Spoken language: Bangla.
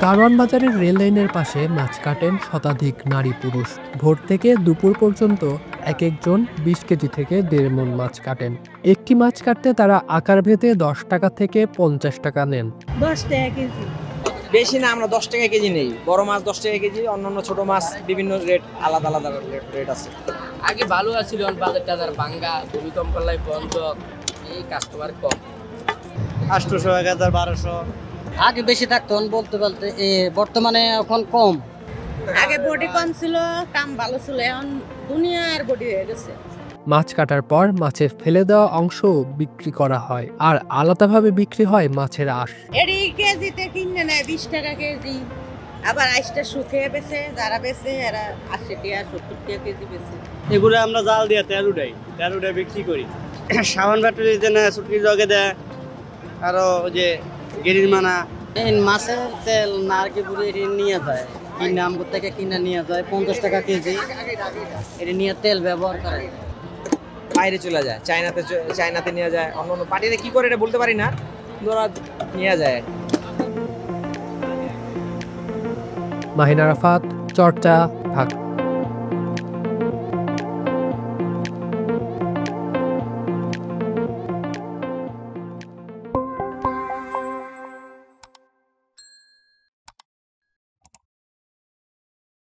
কারওয়ান বাজারের রেল লাইনের পাশে মাছ কাটেন শতাধিক নারী পুরুষ। ভোর থেকে দুপুর পর্যন্ত এক একজন ২০ কেজি থেকে ১.৫ মণ মাছ কাটেন। একটি মাছ কাটতে তারা আকার ভেদে ১০ টাকা থেকে ৫০ টাকা নেন। ১০ টাকা কেজি। বেশি না, আমরা ১০ টাকা কেজি নেই। বড় মাছ ১০ টাকা কেজি, অন্যান্য ছোট মাছ বিভিন্ন রেট, আলাদা আলাদা রেট আছে। আগে ভালো আছিল, বাজার টাজার ভাঙ্গা, ভূমিকম্প লাই বন্ধ, এই কাস্টমার কম। ৮০০, ১০০০, ১২০০। আগে বেশি থাকতো, বলতে বলতে বর্তমানে এখন কম। আগে বডি কম ছিল, কাম ভালো ছিল, এখন দুনিয়ার বডি হয়ে গেছে। মাছ কাটার পর মাছের ফেলে দেওয়া অংশ বিক্রি করা হয়, আর আলাদাভাবে বিক্রি হয় মাছের আঁশ। এডি কেজিতে কিনে নেয় ২০ টাকা কেজি, আবার আইসটা শুকিয়ে বেছে, যারা বেছে এরা ৮০ টাকা ৭০ টাকা কেজি বেছে। এগুলো আমরা জাল দিয়ে তেরোটাই বিক্রি করি। সাবান ব্যাটারি দেয় না, সুটকি জগে দেয়, আরো যে গেরির মানা। মাছের তেল নারকেল গুঁড়ো এটি নিয়ে যায়, কিনে আমগুর থেকে কিনে নিয়ে যায় ৫০ টাকা কেজি। এটি নিয়ে তেল ব্যবহার করে, বাইরে চলে যায়, চায়নাতে নিয়ে যায়, অন্য পার্টিতে কি করে এটা বলতে পারি না, ওরা নিয়ে যায়। মাহিনা রাফাত, চর্চা, ঢাকা।